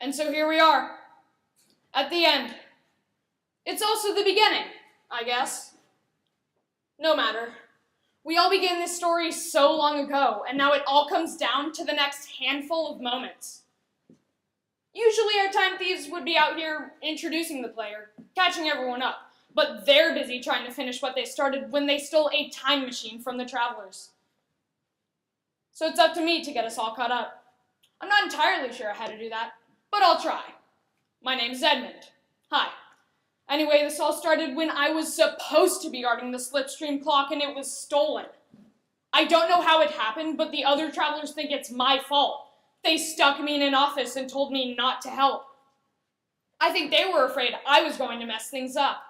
And so here we are, at the end. It's also the beginning, I guess. No matter. We all began this story so long ago, and now it all comes down to the next handful of moments. Usually our time thieves would be out here introducing the player, catching everyone up, but they're busy trying to finish what they started when they stole a time machine from the travelers. So it's up to me to get us all caught up. I'm not entirely sure how to do that, but I'll try. My name's Edmund. Hi. Anyway, this all started when I was supposed to be guarding the slipstream clock and it was stolen. I don't know how it happened, but the other travelers think it's my fault. They stuck me in an office and told me not to help. I think they were afraid I was going to mess things up.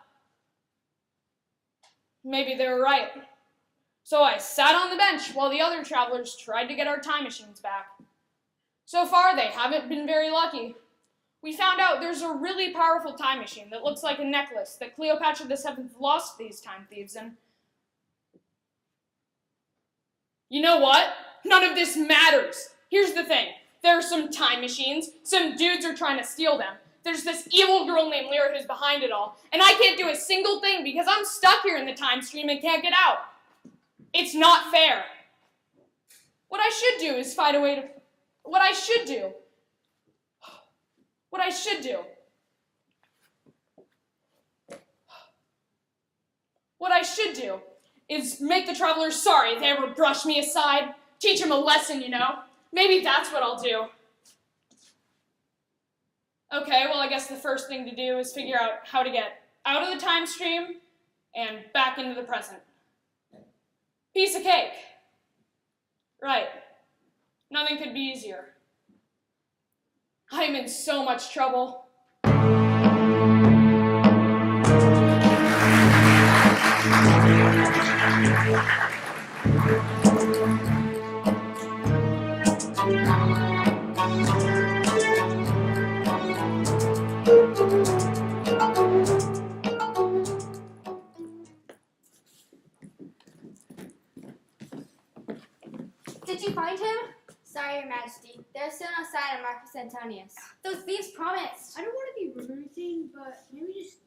Maybe they were right. So I sat on the bench while the other travelers tried to get our time machines back. So far, they haven't been very lucky. We found out there's a really powerful time machine that looks like a necklace that Cleopatra VII lost these time thieves in. You know what? None of this matters. Here's the thing. There are some time machines. Some dudes are trying to steal them. There's this evil girl named Lyra who's behind it all. And I can't do a single thing because I'm stuck here in the time stream and can't get out. It's not fair. What I should do is find a way to... What I should do is make the travelers sorry if they ever brush me aside. Teach them a lesson, you know? Maybe that's what I'll do. Okay, well, I guess the first thing to do is figure out how to get out of the time stream and back into the present. Piece of cake. Right. Nothing could be easier. I'm in so much trouble. Did you find him? Sorry, Your Majesty. There's still no sign of Marcus Antonius. Those thieves promised. I don't want to be rude or anything, but maybe just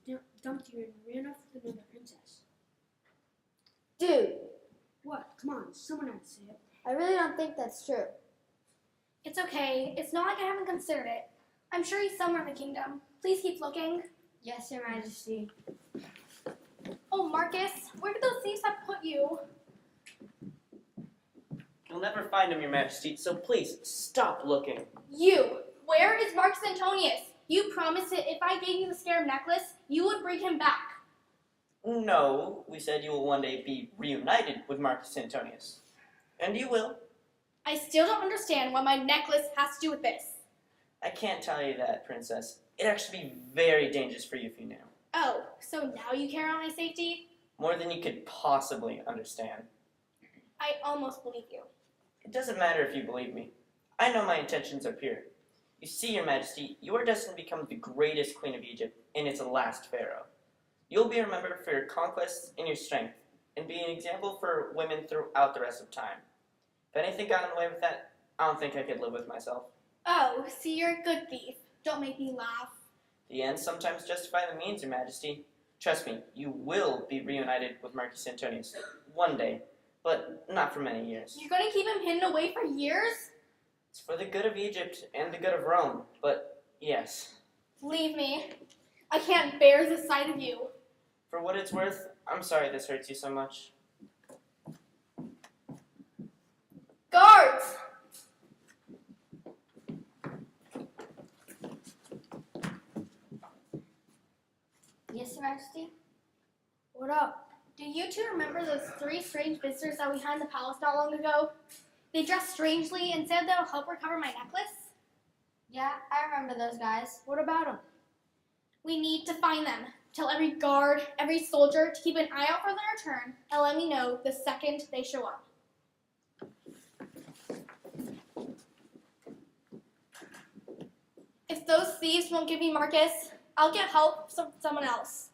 dumped you and ran off with another princess. Dude. What? Come on, someone had to say it. I really don't think that's true. It's okay. It's not like I haven't considered it. I'm sure he's somewhere in the kingdom. Please keep looking. Yes, Your Majesty. Oh, Marcus, where did those thieves have put you? You'll never find him, Your Majesty, so please, stop looking. You! Where is Marcus Antonius? You promised that if I gave you the scarab necklace, you would bring him back. No, we said you will one day be reunited with Marcus Antonius. And you will. I still don't understand what my necklace has to do with this. I can't tell you that, Princess. It'd actually be very dangerous for you if you knew. Oh, so now you care about my safety? More than you could possibly understand. I almost believe you. It doesn't matter if you believe me. I know my intentions are pure. You see, Your Majesty, you are destined to become the greatest queen of Egypt and its last pharaoh. You'll be remembered for your conquests and your strength, and be an example for women throughout the rest of time. If anything got in the way with that, I don't think I could live with myself. Oh, see, you're a good thief. Don't make me laugh. The ends sometimes justify the means, Your Majesty. Trust me, you will be reunited with Marcus Antonius one day, but not for many years. You're going to keep him hidden away for years? It's for the good of Egypt and the good of Rome, but yes. Leave me. I can't bear the sight of you. For what it's worth, I'm sorry this hurts you so much. Guards! Yes, Your Majesty? What up? Do you two remember those 3 strange visitors that we had in the palace not long ago? They dressed strangely and said they'll help recover my necklace? Yeah, I remember those guys. What about them? We need to find them. Tell every guard, every soldier to keep an eye out for their return and let me know the second they show up. If those thieves won't give me Marcus, I'll get help from someone else.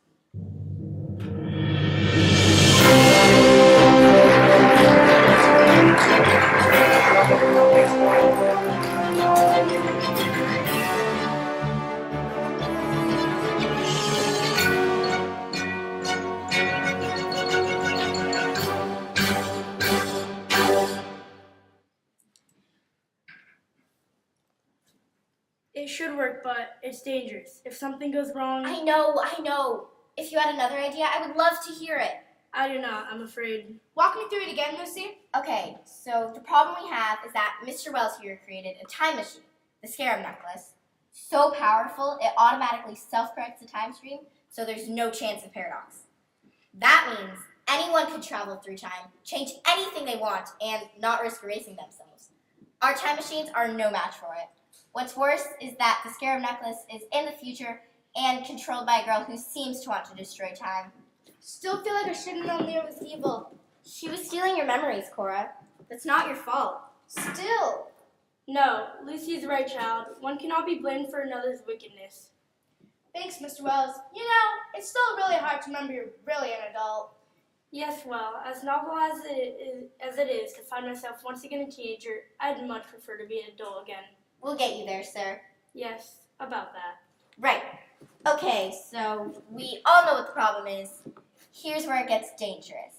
should work, but it's dangerous. If something goes wrong, I know. If you had another idea, I would love to hear it. I do not, I'm afraid. Walk me through it again, Lucy. Okay, so the problem we have is that Mr. Wells here created a time machine, the Scarab Necklace. So powerful, it automatically self-corrects the time stream, so there's no chance of paradox. That means anyone could travel through time, change anything they want, and not risk erasing themselves. Our time machines are no match for it. What's worse is that the Scarab Necklace is in the future and controlled by a girl who seems to want to destroy time. Still feel like I shouldn't have known Leah was evil. She was stealing your memories, Cora. That's not your fault. Still. No, Lucy is the right child. One cannot be blamed for another's wickedness. Thanks, Mr. Wells. You know, it's still really hard to remember you're really an adult. Yes, well, as novel as it is to find myself once again a teenager, I'd much prefer to be an adult again. We'll get you there, sir. Yes, about that. Right. Okay, so we all know what the problem is. Here's where it gets dangerous.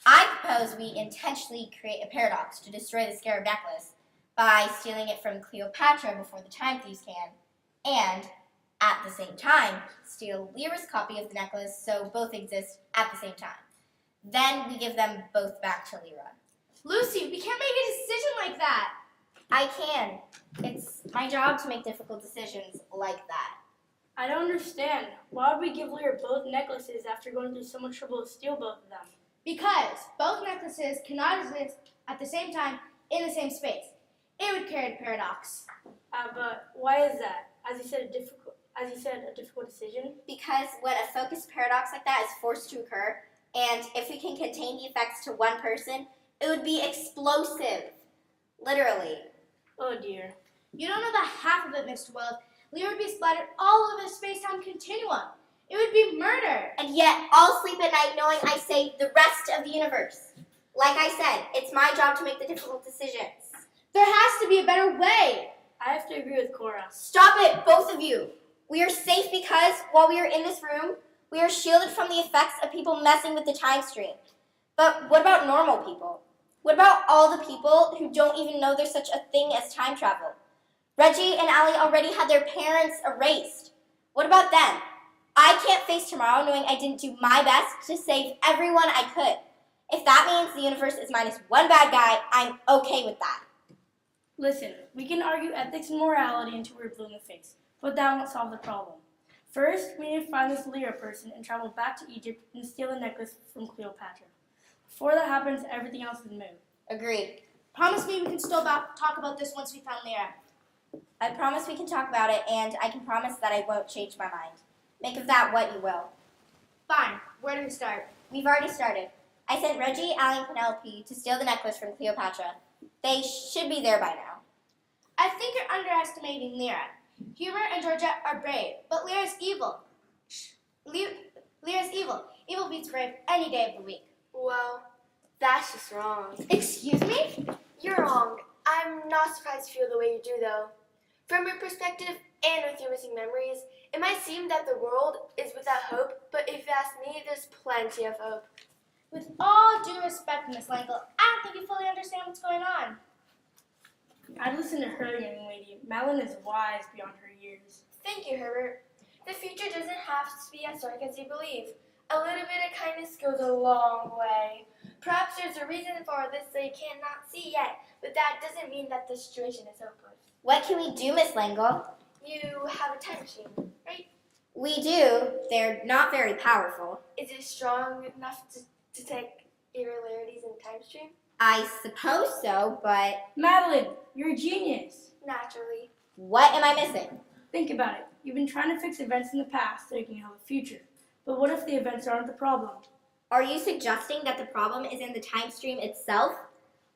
I propose we intentionally create a paradox to destroy the Scarab Necklace by stealing it from Cleopatra before the time thieves can, and at the same time, steal Lyra's copy of the necklace so both exist at the same time. Then we give them both back to Lyra. Lucy, we can't make a decision like that. I can. It's my job to make difficult decisions like that. I don't understand. Why would we give Lyra both necklaces after going through so much trouble to steal both of them? Because both necklaces cannot exist at the same time in the same space. It would create a paradox. But why is that? As you said, a difficult decision. Because when a focused paradox like that is forced to occur, and if we can contain the effects to one person, it would be explosive. Literally. Oh dear. You don't know the half of it, Mr. Wells. Lyra would be splattered all over the space-time continuum. It would be murder. And yet, I'll sleep at night knowing I saved the rest of the universe. Like I said, it's my job to make the difficult decisions. There has to be a better way. I have to agree with Cora. Stop it, both of you. We are safe because, while we are in this room, we are shielded from the effects of people messing with the time stream. But what about normal people? What about all the people who don't even know there's such a thing as time travel? Reggie and Allie already had their parents erased. What about them? I can't face tomorrow knowing I didn't do my best to save everyone I could. If that means the universe is minus one bad guy, I'm okay with that. Listen, we can argue ethics and morality until we're blue in the face, but that won't solve the problem. First, we need to find this Lyra person and travel back to Egypt and steal the necklace from Cleopatra. Before that happens, everything else is moot. Agreed. Promise me we can still talk about this once we found Lyra. I promise we can talk about it, and I can promise that I won't change my mind. Make of that what you will. Fine. Where do we start? We've already started. I sent Reggie, Allie, and Penelope to steal the necklace from Cleopatra. They should be there by now. I think you're underestimating Lyra. Hubert and Georgette are brave, but Lyra's evil. Lyra's evil. Evil beats brave any day of the week. Well, that's just wrong. Excuse me? You're wrong. I'm not surprised you feel the way you do, though. From your perspective and with your missing memories, it might seem that the world is without hope, but if you ask me, there's plenty of hope. With all due respect, Miss Langle, I don't think you fully understand what's going on. I'd listen to her, young lady. Madeline is wise beyond her years. Thank you, Herbert. The future doesn't have to be as dark as you believe. A little bit of kindness goes a long way. Perhaps there's a reason for this that you cannot see yet, but that doesn't mean that the situation is hopeless. What can we do, Miss Langle? You have a time machine, right? We do. They're not very powerful. Is it strong enough to detect irregularities in time stream? I suppose so, but Madeline, you're a genius. Naturally. what am I missing? Think about it. You've been trying to fix events in the past so you can help the future. But what if the events aren't the problem? Are you suggesting that the problem is in the time stream itself?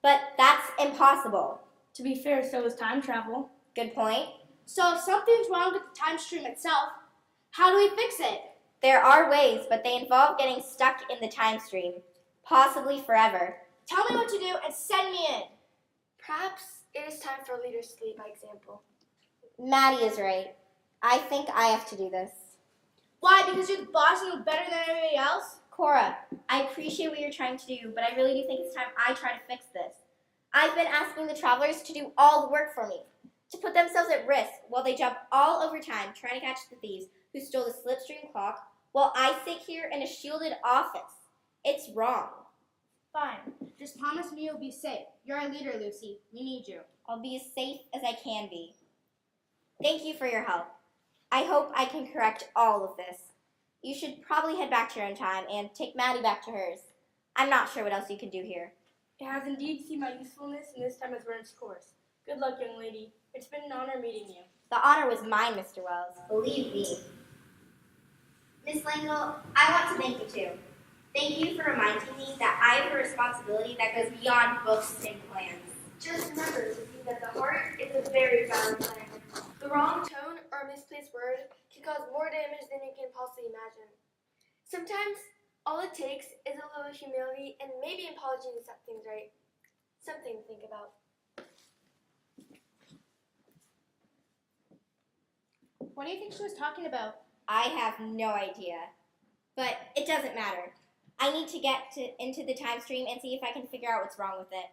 But that's impossible. To be fair, so is time travel. Good point. So if something's wrong with the time stream itself, how do we fix it? There are ways, but they involve getting stuck in the time stream, possibly forever. Tell me what to do and send me in. Perhaps it is time for leaders to lead by example. Maddie is right. I think I have to do this. Why? Because you're the boss and know better than everybody else? Cora, I appreciate what you're trying to do, but I really do think it's time I try to fix this. I've been asking the travelers to do all the work for me, to put themselves at risk while they jump all over time trying to catch the thieves who stole the slipstream clock while I sit here in a shielded office. It's wrong. Fine. Just promise me you'll be safe. You're our leader, Lucy. We need you. I'll be as safe as I can be. Thank you for your help. I hope I can correct all of this. You should probably head back to your own time and take Maddie back to hers. I'm not sure what else you can do here. It has indeed seen my usefulness, and this time has run its course. Good luck, young lady. It's been an honor meeting you. The honor was mine, Mr. Wells. Believe me. Miss Langle, I want to thank you too. Thank you for reminding me that I have a responsibility that goes beyond books and plans. Just remember to see that the heart is a very valid plan. The wrong tone or a misplaced word can cause more damage than you can possibly imagine. Sometimes all it takes is a little humility and maybe an apology to set things right. Something to think about. What do you think she was talking about? I have no idea. But it doesn't matter. I need to get into the time stream and see if I can figure out what's wrong with it.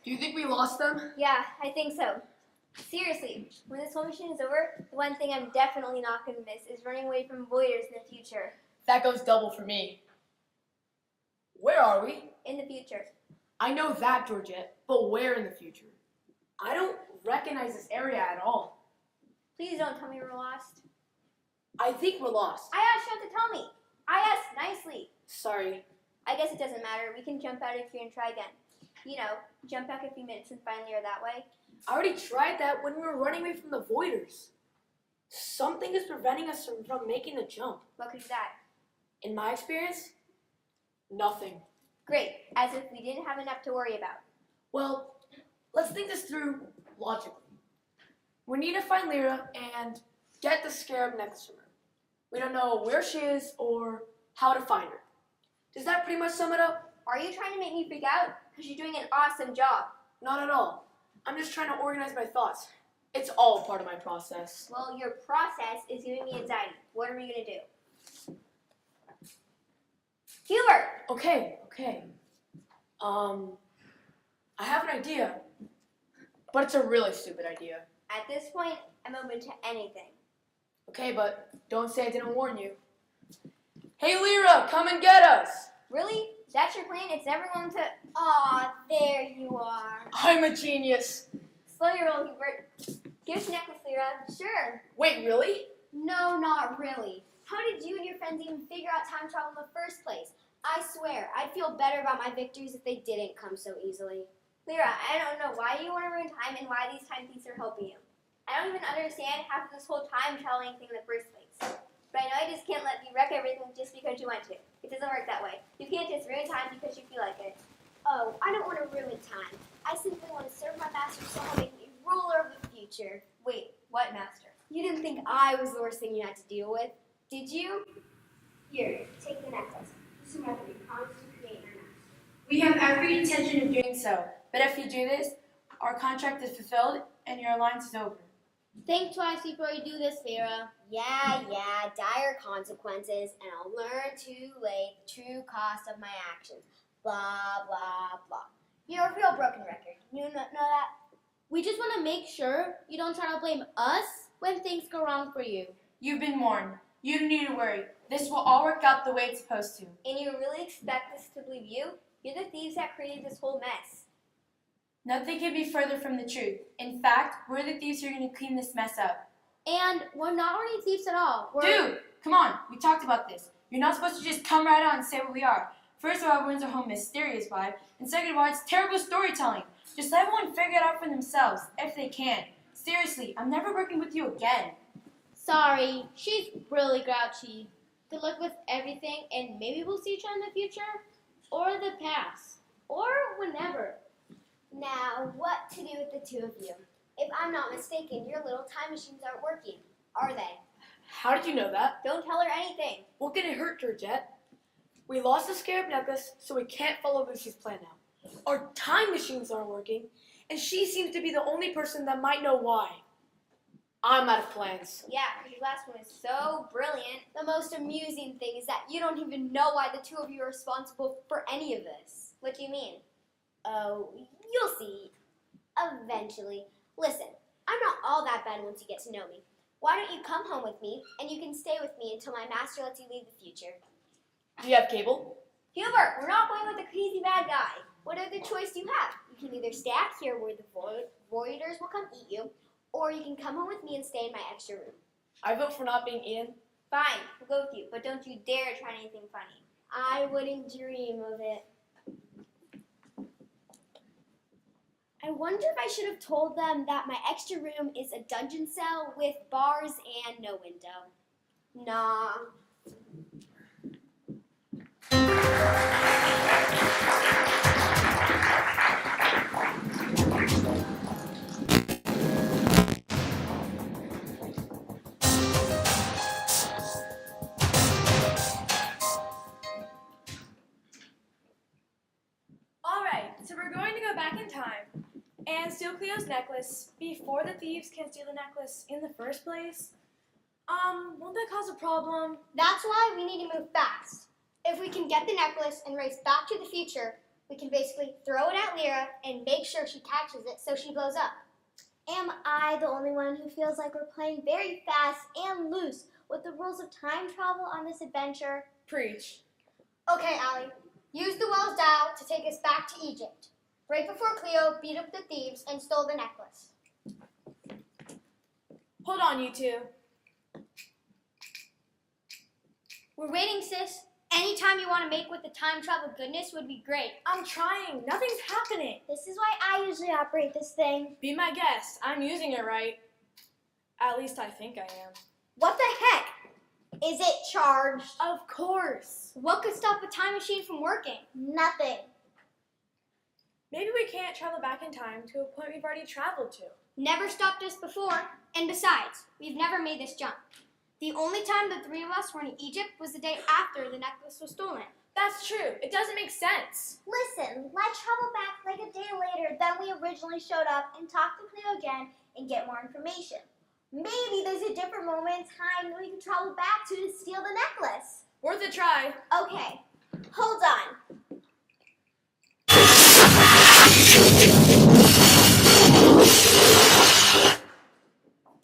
Do you think we lost them? Yeah, I think so. Seriously, when this whole mission is over, the one thing I'm definitely not going to miss is running away from voiders in the future. That goes double for me. Where are we? In the future. I know that, Georgette, but where in the future? I don't recognize this area at all. Please don't tell me we're lost. I think we're lost. I asked you to tell me. I asked nicely. Sorry. I guess it doesn't matter. We can jump out of here and try again. You know, jump back a few minutes and find Lyra that way. I already tried that when we were running away from the voiders. Something is preventing us from making the jump. What could be that? In my experience, nothing. Great, as if we didn't have enough to worry about. Well, let's think this through logically. We need to find Lyra and get the scarab necklace from her. We don't know where she is or how to find her. Does that pretty much sum it up? Are you trying to make me freak out? Because you're doing an awesome job. Not at all. I'm just trying to organize my thoughts. It's all part of my process. Well, your process is giving me anxiety. What are we going to do? Hubert! Okay. I have an idea, but it's a really stupid idea. At this point, I'm open to anything. Okay, but don't say I didn't warn you. Hey, Lyra, come and get us! Really? That's your plan? It's never going to... Aw, there you are. I'm a genius. Slow your roll, Hubert. Give us your necklace, Lyra. Sure. Wait, really? No, not really. How did you and your friends even figure out time travel in the first place? I swear, I'd feel better about my victories if they didn't come so easily. Lyra, I don't know why you want to ruin time and why these time thieves are helping you. I don't even understand half of this whole time traveling thing in the first place. But I know I just can't let you wreck everything just because you want to. It doesn't work that way. You can't just ruin time because you feel like it. Oh, I don't want to ruin time. I simply want to serve my master so I'll make me ruler of the future. Wait, what master? You didn't think I was the worst thing you had to deal with, did you? Here, take the necklace. This is my promise to create my master. We have every intention of doing so, but if you do this, our contract is fulfilled and your alliance is over. Think twice before you do this, Lyra. Yeah, dire consequences, and I'll learn too late the true cost of my actions. Blah, blah, blah. You're a real broken record. You know that? We just want to make sure you don't try to blame us when things go wrong for you. You've been warned. You don't need to worry. This will all work out the way it's supposed to. And you really expect us to believe you? You're the thieves that created this whole mess. Nothing could be further from the truth. In fact, we're the thieves who are going to clean this mess up. And we're not really thieves at all. Dude, come on. We talked about this. You're not supposed to just come right on and say what we are. First of all, everyone's a home mysterious vibe. And second of all, it's terrible storytelling. Just let everyone figure it out for themselves, if they can. Seriously, I'm never working with you again. Sorry, she's really grouchy. Good luck with everything, and maybe we'll see each other in the future, or the past, or whenever. Now, what to do with the two of you? If I'm not mistaken, your little time machines aren't working, are they? How did you know that? Don't tell her anything. What can it hurt, Georgette? We lost the scarab necklace, so we can't follow Lucy's plan now. Our time machines aren't working, and she seems to be the only person that might know why. I'm out of plans. Yeah, your last one is so brilliant. The most amusing thing is that you don't even know why the two of you are responsible for any of this. What do you mean? Oh, you'll see. Eventually. Listen, I'm not all that bad once you get to know me. Why don't you come home with me, and you can stay with me until my master lets you leave the future. Do you have cable? Hubert, we're not going with the crazy bad guy. What other choice do you have? You can either stay out here where the voiders will come eat you, or you can come home with me and stay in my extra room. I vote for not being Ian. Fine, we'll go with you, but don't you dare try anything funny. I wouldn't dream of it. I wonder if I should have told them that my extra room is a dungeon cell with bars and no window. Nah. Alright, so we're going to go back in time and steal Cleo's necklace before the thieves can steal the necklace in the first place. Won't that cause a problem? That's why we need to move fast. If we can get the necklace and race back to the future, we can basically throw it at Lyra and make sure she catches it so she blows up. Am I the only one who feels like we're playing very fast and loose with the rules of time travel on this adventure? Preach. Okay, Allie, use the Wells dial to take us back to Egypt, right before Cleo beat up the thieves and stole the necklace. Hold on, you two. We're waiting, sis. Any time you want to make with the time travel goodness would be great. I'm trying. Nothing's happening. This is why I usually operate this thing. Be my guest. I'm using it right. At least I think I am. What the heck? Is it charged? Of course. What could stop a time machine from working? Nothing. Maybe we can't travel back in time to a point we've already traveled to. Never stopped us before, and besides, we've never made this jump. The only time the three of us were in Egypt was the day after the necklace was stolen. That's true. It doesn't make sense. Listen, let's travel back like a day later than we originally showed up and talk to Cleo again and get more information. Maybe there's a different moment in time that we can travel back to steal the necklace. Worth a try. Okay, hold on.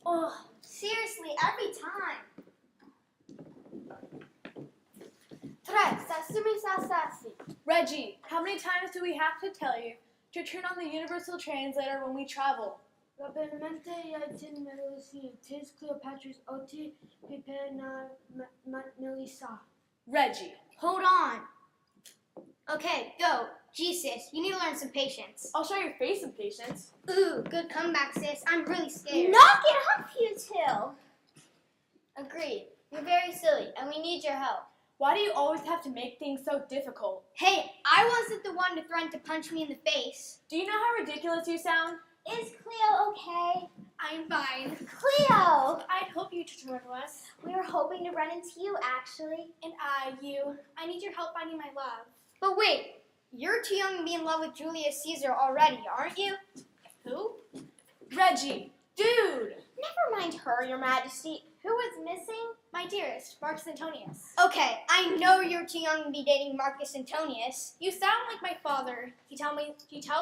Oh, seriously, every time. Reggie, how many times do we have to tell you to turn on the universal translator when we travel? Probabilmente tin Melissa, tis Cleopatra's oti pipe na Melissa. Reggie. Hold on. Okay, go. Gee, sis, you need to learn some patience. I'll show your face some patience. Ooh, good comeback, sis. I'm really scared. Knock it off, you two. Agreed. You're very silly, and we need your help. Why do you always have to make things so difficult? Hey, I wasn't the one to threaten to punch me in the face. Do you know how ridiculous you sound? Is Cleo okay? I'm fine. Cleo! I'd hope you to join us. We were hoping to run into you, actually. And you. I need your help finding my love. But wait, you're too young to be in love with Julius Caesar already, aren't you? Who? Reggie. Dude! Never mind her, your majesty. Who is missing? My dearest, Marcus Antonius. Okay, I know you're too young to be dating Marcus Antonius. You sound like my father. He tells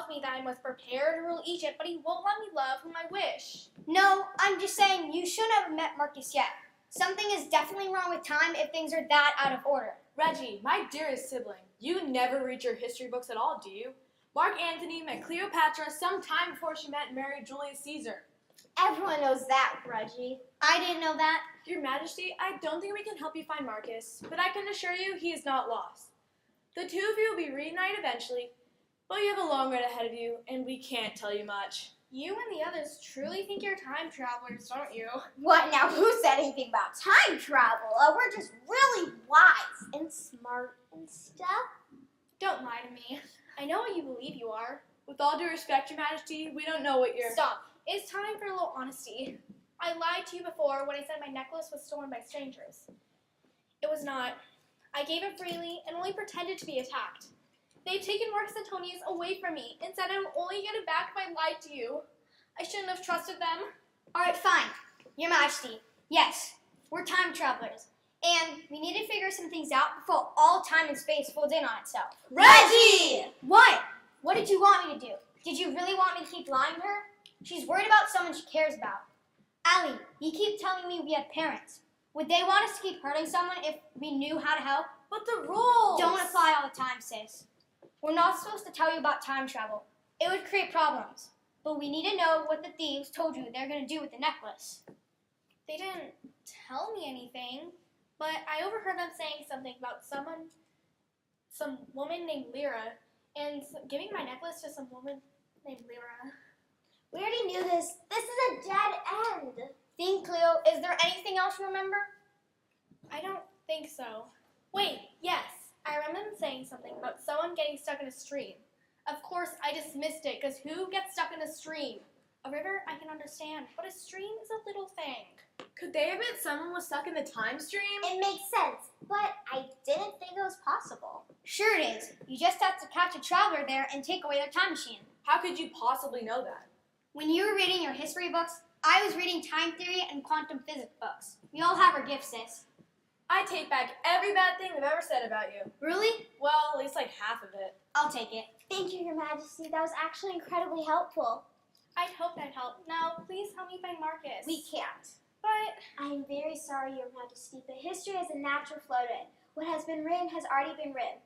me that I must prepare to rule Egypt, but he won't let me love whom I wish. No, I'm just saying you shouldn't have met Marcus yet. Something is definitely wrong with time if things are that out of order. Reggie, my dearest sibling, you never read your history books at all, do you? Mark Antony met Cleopatra some time before she met and married Julius Caesar. Everyone knows that, Reggie. I didn't know that. Your Majesty, I don't think we can help you find Marcus, but I can assure you he is not lost. The two of you will be reunited eventually, but you have a long road ahead of you, and we can't tell you much. You and the others truly think you're time travelers, don't you? What now? Who said anything about time travel? We're just really wise and smart and stuff. Don't lie to me. I know what you believe you are. With all due respect, Your Majesty, we don't know what you're... Stop. it's time for a little honesty. I lied to you before when I said my necklace was stolen by strangers. It was not. I gave it freely and only pretended to be attacked. They've taken Marcus Antonius away from me and said I would only get it back if I lied to you. I shouldn't have trusted them. All right, fine. Your Majesty, yes, we're time travelers. And we need to figure some things out before all time and space folds in on itself. Reggie! What? What did you want me to do? Did you really want me to keep lying to her? She's worried about someone she cares about. Allie, you keep telling me we have parents. Would they want us to keep hurting someone if we knew how to help? But the rules! Don't apply all the time, sis. We're not supposed to tell you about time travel. It would create problems. But we need to know what the thieves told you they're going to do with the necklace. They didn't tell me anything, but I overheard them saying something about some woman named Lyra, and giving my necklace to some woman named Lyra. We already knew this. This is a dead end. Think, Cleo, is there anything else you remember? I don't think so. Wait, yes. I remember them saying something about someone getting stuck in a stream. Of course, I dismissed it, because who gets stuck in a stream? A river, I can understand, but a stream is a little thing. Could they have meant someone was stuck in the time stream? It makes sense, but I didn't think it was possible. Sure it is. You just have to catch a traveler there and take away their time machine. How could you possibly know that? When you were reading your history books, I was reading time theory and quantum physics books. We all have our gifts, sis. I take back every bad thing I've ever said about you. Really? Well, at least like half of it. I'll take it. Thank you, Your Majesty. That was actually incredibly helpful. I'd hope that helped. Now, please help me find Marcus. We can't. But I'm very sorry, Your Majesty, but history is a natural flow to it. What has been written has already been written.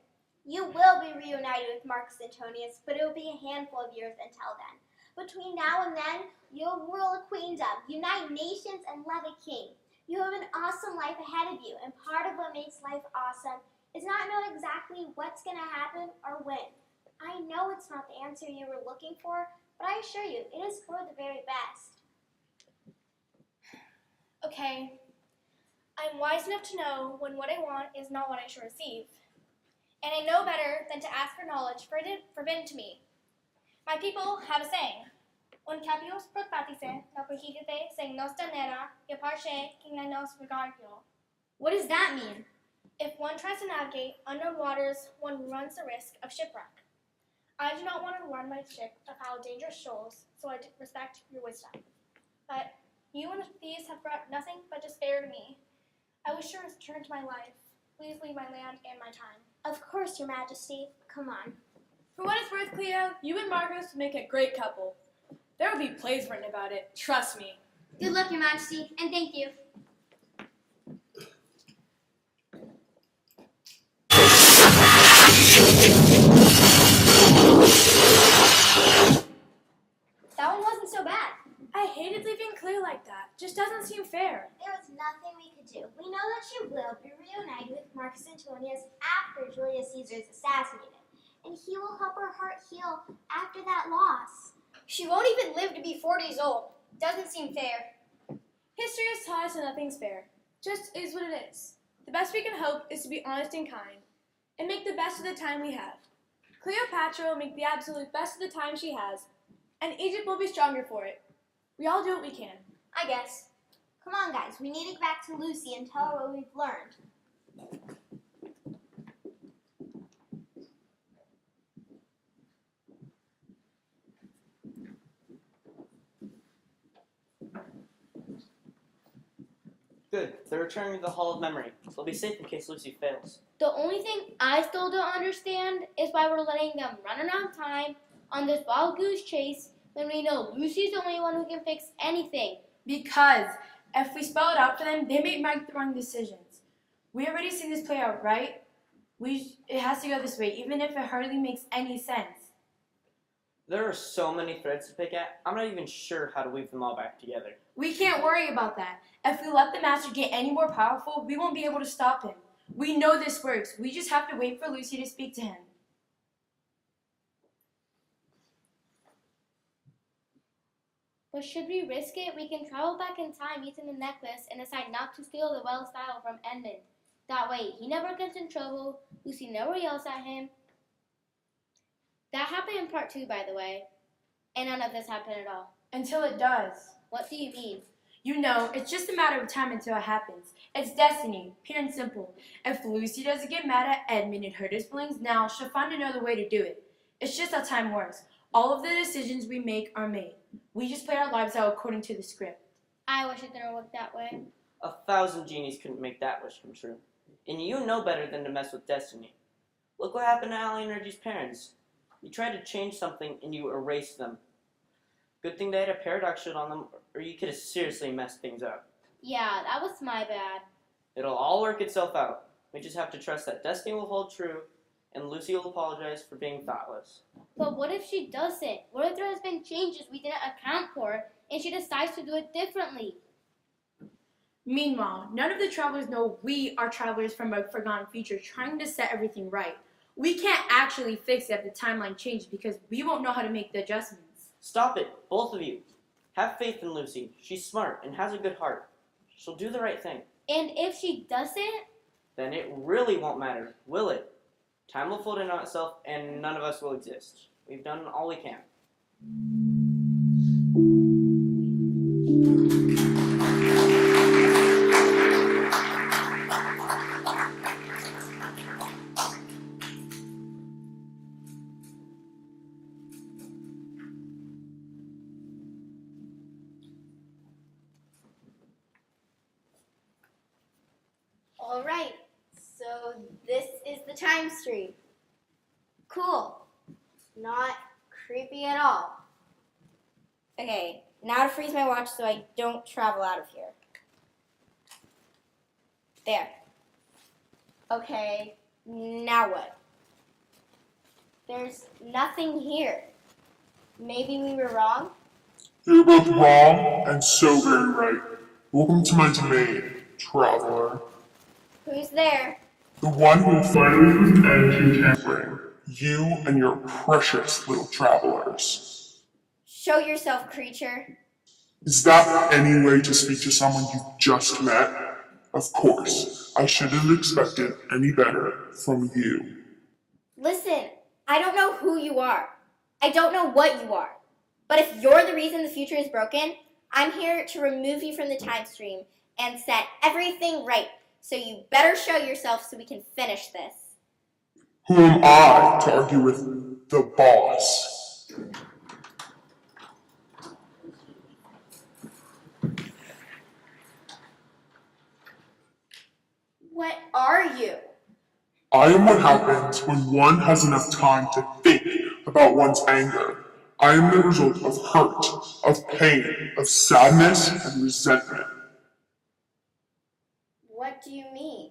You will be reunited with Marcus Antonius, but it will be a handful of years until then. Between now and then, you'll rule a queendom, unite nations, and love a king. You have an awesome life ahead of you, and part of what makes life awesome is not knowing exactly what's going to happen or when. I know it's not the answer you were looking for, but I assure you, it is for the very best. okay, I'm wise enough to know when what I want is not what I should receive. And I know better than to ask for knowledge forbidden to me. My people have a saying, Un capios protpatice, no prohigite, sing nos danera, y parce, king nos regardio. What does that mean? If one tries to navigate unknown waters, one runs the risk of shipwreck. I do not want to run my ship afoul dangerous shoals, so I respect your wisdom. But you and the thieves have brought nothing but despair to me. I wish to return to my life. Please leave my land and my time. Of course, Your Majesty. Come on. For what it's worth, Cleo, you and Marcus would make a great couple. There will be plays written about it, trust me. Good luck, Your Majesty, and thank you. That one wasn't so bad. I hated leaving Cleo like that. Just doesn't seem fair. There was nothing we could do. We know that she will be reunited with Marcus Antonius after Julius Caesar is assassinated, and he will help her heart heal after that loss. She won't even live to be 40 years old. Doesn't seem fair. History has taught us that nothing's fair. Just is what it is. The best we can hope is to be honest and kind, and make the best of the time we have. Cleopatra will make the absolute best of the time she has, and Egypt will be stronger for it. We all do what we can. I guess. Come on, guys. We need to get back to Lucy and tell her what we've learned. Good. They're returning to the Hall of Memory. They'll be safe in case Lucy fails. The only thing I still don't understand is why we're letting them run around time on this wild goose chase when we know Lucy's the only one who can fix anything. Because if we spell it out for them, they may make the wrong decisions. We already see this play out, right? It has to go this way, even if it hardly makes any sense. There are so many threads to pick at, I'm not even sure how to weave them all back together. We can't worry about that. If we let the master get any more powerful, we won't be able to stop him. We know this works. We just have to wait for Lucy to speak to him. But should we risk it, we can travel back in time using the necklace and decide not to steal the well style from Edmund. That way, he never gets in trouble, Lucy never yells at him. That happened in part 2, by the way. And none of this happened at all. Until it does. What do you mean? You know, it's just a matter of time until it happens. It's destiny, pure and simple. If Lucy doesn't get mad at Edmund and hurt his feelings now, she'll find another way to do it. It's just how time works. All of the decisions we make are made. We just play our lives out according to the script. I wish it didn't work that way. 1,000 genies couldn't make that wish come true. And you know better than to mess with destiny. Look what happened to Allie and Reggie's parents. You tried to change something and you erased them. Good thing they had a paradox shield on them, or you could have seriously messed things up. Yeah, that was my bad. It'll all work itself out. We just have to trust that destiny will hold true, and Lucy will apologize for being thoughtless. But what if she doesn't? What if there has been changes we didn't account for, and she decides to do it differently? Meanwhile, none of the travelers know we are travelers from a forgotten future trying to set everything right. We can't actually fix it if the timeline changes because we won't know how to make the adjustments. Stop it, both of you. Have faith in Lucy. She's smart and has a good heart. She'll do the right thing. And if she doesn't? Then it really won't matter, will it? Time will fold in on itself and none of us will exist. We've done all we can. All right, so this is the time stream. Cool. Not creepy at all. Okay, now to freeze my watch so I don't travel out of here. There. Okay, now what? There's nothing here. Maybe we were wrong? You're both wrong and so very right. Welcome to my domain, traveler. Who's there? The one who will finally put an end to tampering. You and your precious little travelers. Show yourself, creature. Is that any way to speak to someone you just met? Of course, I shouldn't have expected any better from you. Listen, I don't know who you are. I don't know what you are. But if you're the reason the future is broken, I'm here to remove you from the time stream and set everything right. So you better show yourself so we can finish this. Who am I to argue with the boss? What are you? I am what happens when one has enough time to think about one's anger. I am the result of hurt, of pain, of sadness, and resentment. What do you mean?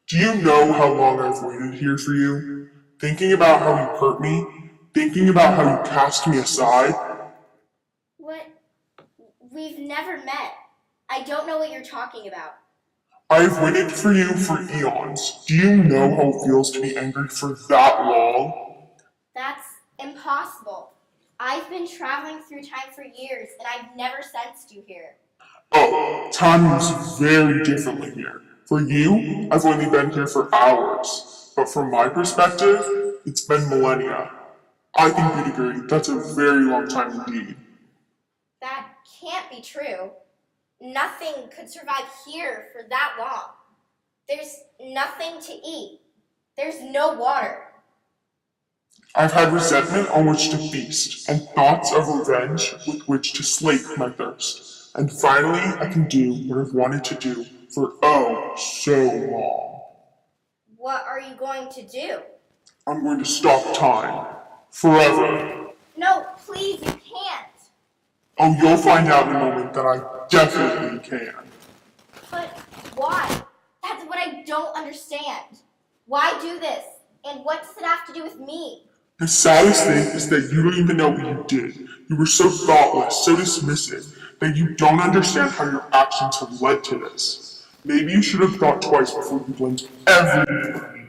Do you know how long I've waited here for you? Thinking about how you hurt me, thinking about how you cast me aside. What? We've never met. I don't know what you're talking about. I've waited for you for eons. Do you know how it feels to be angry for that long? That's impossible. I've been traveling through time for years, and I've never sensed you here. Oh, time moves very differently here. For you, I've only been here for hours. But from my perspective, it's been millennia. I think we'd agree that's a very long time indeed. That can't be true. Nothing could survive here for that long. There's nothing to eat. There's no water. I've had resentment on which to feast, and thoughts of revenge with which to slake my thirst. And finally, I can do what I've wanted to do for oh so long. What are you going to do? I'm going to stop time. Forever. No, please, you can't. Oh, you'll find out in a moment that I definitely can. But why? That's what I don't understand. Why do this? And what does it have to do with me? The saddest thing is that you don't even know what you did. You were so thoughtless, so dismissive, that you don't understand how your actions have led to this. Maybe you should have thought twice before you blamed everything on me.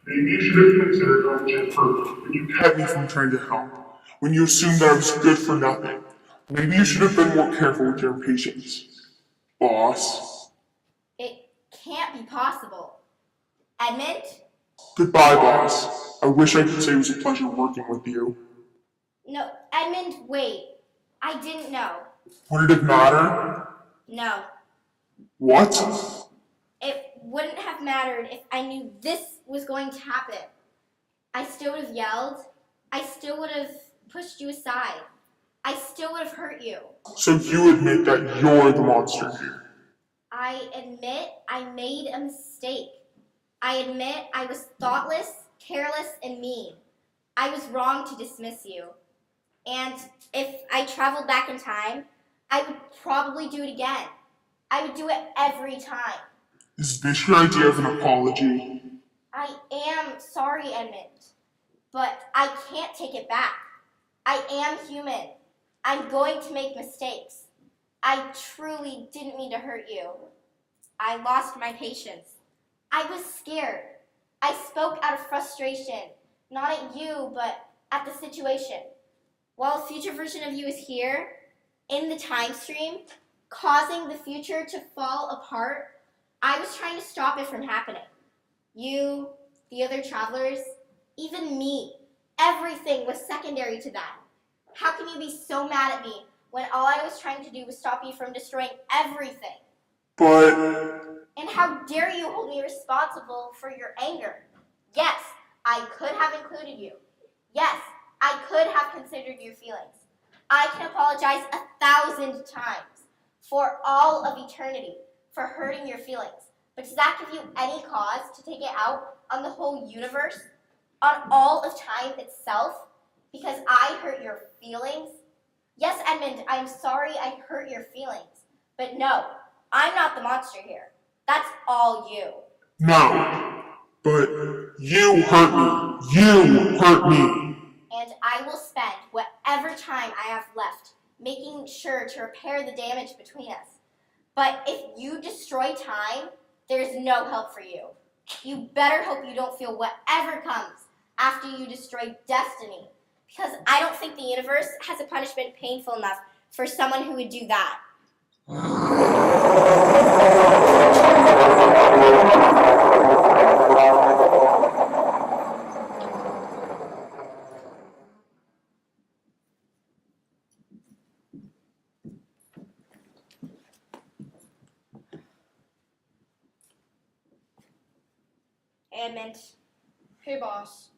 Maybe you should have considered how much it hurt when you kept me from trying to help, when you assumed that I was good for nothing. Maybe you should have been more careful with your impatience. Boss. It can't be possible. Edmund? Goodbye, boss. I wish I could say it was a pleasure working with you. No, Edmund, wait. I didn't know. Would it have mattered? No. What? It wouldn't have mattered if I knew this was going to happen. I still would have yelled. I still would have pushed you aside. I still would have hurt you. So you admit that you're the monster here. I admit I made a mistake. I admit I was thoughtless, careless, and mean. I was wrong to dismiss you. And if I traveled back in time, I would probably do it again. I would do it every time. Is this your idea of an apology? I am sorry, Edmund, but I can't take it back. I am human. I'm going to make mistakes. I truly didn't mean to hurt you. I lost my patience. I was scared. I spoke out of frustration, not at you, but at the situation. While a future version of you is here, in the time stream, causing the future to fall apart, I was trying to stop it from happening. You, the other travelers, even me, everything was secondary to that. How can you be so mad at me when all I was trying to do was stop you from destroying everything? But And how dare you hold me responsible for your anger? Yes, I could have included you. Yes, I could have considered your feelings. I can apologize 1,000 times for all of eternity for hurting your feelings. But does that give you any cause to take it out on the whole universe? On all of time itself? Because I hurt your feelings? Yes, Edmund, I'm sorry I hurt your feelings. But no, I'm not the monster here. That's all you. no. But you hurt me. You hurt me. And I will spend whatever time I have left making sure to repair the damage between us. But if you destroy time, there's no help for you. You better hope you don't feel whatever comes after you destroy destiny. Because I don't think the universe has a punishment painful enough for someone who would do that. Edmund. Hey, boss.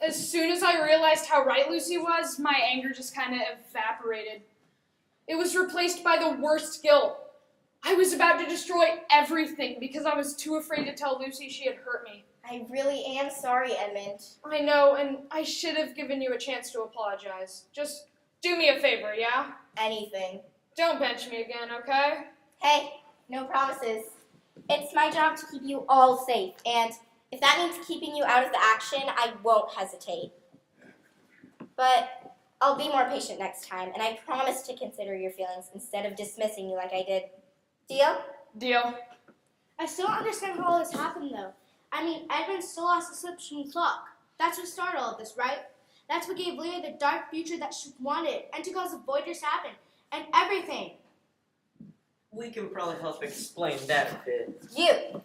As soon as I realized how right Lucy was, my anger just kind of evaporated. It was replaced by the worst guilt. I was about to destroy everything because I was too afraid to tell Lucy she had hurt me. I really am sorry, Edmund. I know, and I should have given you a chance to apologize. Just do me a favor, yeah? Anything. Don't bench me again, okay? Hey, no promises. It's my job to keep you all safe, and if that means keeping you out of the action, I won't hesitate. But I'll be more patient next time, and I promise to consider your feelings instead of dismissing you like I did. Deal? Deal. I still don't understand how all this happened, though. I mean, Edmund still has the slip from the clock. That's what started all of this, right? That's what gave Leah the dark future that she wanted, and to cause the Voiders happen, and everything. We can probably help explain that a bit.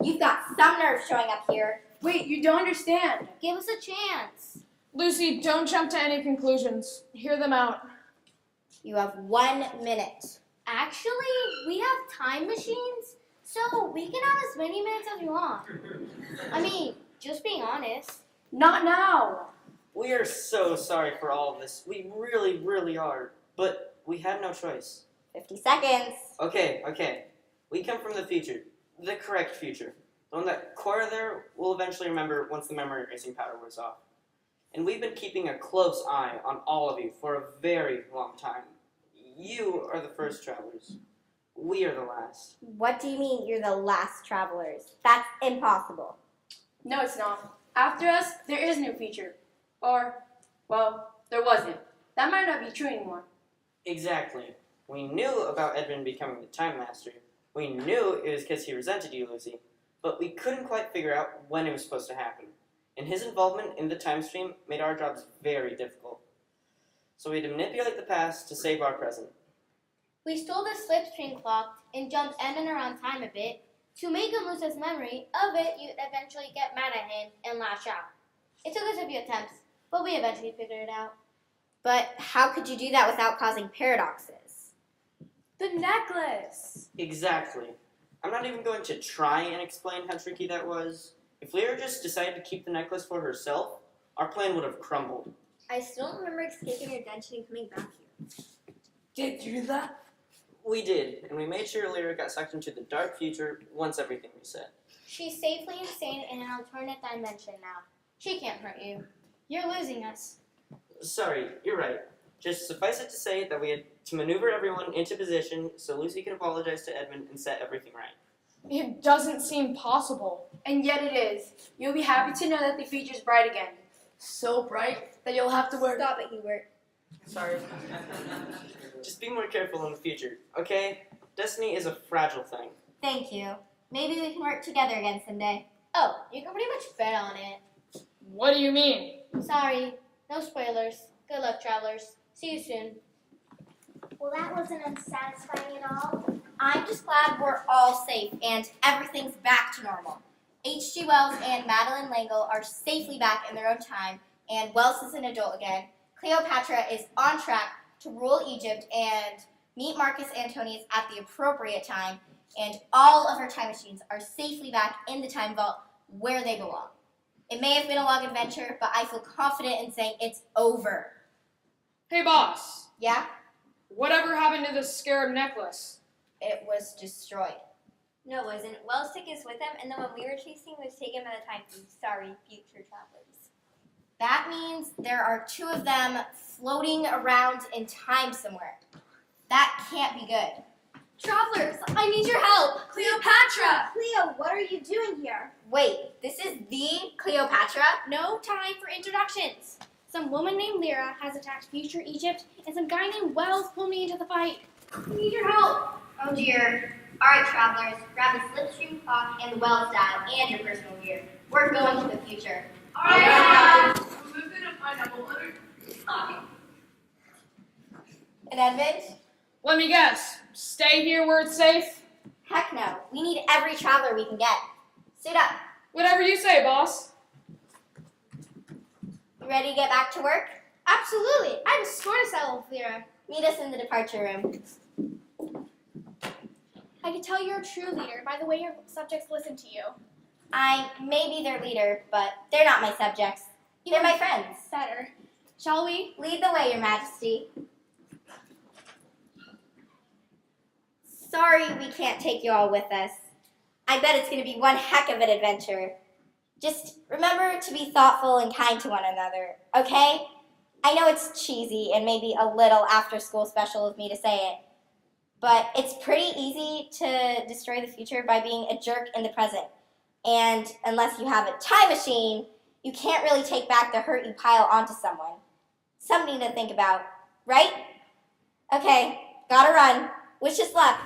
You've got some nerve showing up here. Wait, you don't understand. Give us a chance. Lucy, don't jump to any conclusions. Hear them out. You have 1 minute. Actually, we have time machines, so we can have as many minutes as we want. I mean, just being honest. Not now. We are so sorry for all of this. We really, really are. But we had no choice. 50 seconds. Okay. We come from the future. The correct future. The one that Cora there will eventually remember once the memory erasing powder wears off. And we've been keeping a close eye on all of you for a very long time. You are the first travelers. We are the last. What do you mean you're the last travelers? That's impossible. No, it's not. After us, there is no future. Or, well, there wasn't. That might not be true anymore. Exactly. We knew about Edmund becoming the Time Master. We knew it was because he resented you, Lucy. But we couldn't quite figure out when it was supposed to happen. And his involvement in the time stream made our jobs very difficult. So we had to manipulate the past to save our present. We stole the slipstream clock and jumped Edmund around time a bit. To make him lose his memory of it, you'd eventually get mad at him and lash out. It took us a few attempts, but we eventually figured it out. But how could you do that without causing paradoxes? The necklace! Exactly. I'm not even going to try and explain how tricky that was. If Lyra just decided to keep the necklace for herself, our plan would have crumbled. I still don't remember escaping your dungeon and coming back here. Did you do that? We did, and we made sure Lyra got sucked into the dark future once everything reset. She's safely insane in an alternate dimension now. She can't hurt you. You're losing us. Sorry, you're right. Just suffice it to say that we had to maneuver everyone into position so Lucy could apologize to Edmund and set everything right. It doesn't seem possible. And yet it is. You'll be happy to know that the future's bright again. So bright that you'll have to wear. Stop it, Hubert. Sorry. Just be more careful in the future, okay? Destiny is a fragile thing. Thank you. Maybe we can work together again someday. Oh, you can pretty much bet on it. What do you mean? Sorry, no spoilers. Good luck, travelers. See you soon. Well, that wasn't unsatisfying at all. I'm just glad we're all safe and everything's back to normal. H.G. Wells and Madeline Langle are safely back in their own time, and Wells is an adult again. Cleopatra is on track to rule Egypt and meet Marcus Antonius at the appropriate time, and all of her time machines are safely back in the time vault where they belong. It may have been a long adventure, but I feel confident in saying it's over. Hey, boss. Yeah? Whatever happened to the scarab necklace? It was destroyed. No, it wasn't. Wells took us with him, and then when we were chasing, it was taken by the time thief. Sorry, future travelers. That means there are two of them floating around in time somewhere. That can't be good. Travelers, I need your help. Cleopatra! Cleo, what are you doing here? Wait, this is the Cleopatra? No time for introductions. Some woman named Lyra has attacked future Egypt, and some guy named Wells pulled me into the fight. I need your help. Oh dear. Alright, travelers, grab the slipstream clock and the Wells dial and your personal gear. We're going to the future. And Edmund? Let me guess. Stay here where it's safe? Heck no. We need every traveler we can get. Suit up. Whatever you say, boss. You ready to get back to work? Absolutely. I'm sworn to settle with Lyra. Meet us in the departure room. I can tell you're a true leader by the way your subjects listen to you. I may be their leader, but they're not my subjects. They're my friends. Better. Shall we? Lead the way, Your Majesty. Sorry we can't take you all with us. I bet it's going to be one heck of an adventure. Just remember to be thoughtful and kind to one another, okay? I know it's cheesy and maybe a little after-school special of me to say it, but it's pretty easy to destroy the future by being a jerk in the present. And unless you have a time machine, you can't really take back the hurt you pile onto someone. Something to think about, right? Okay, gotta run. Wish us luck.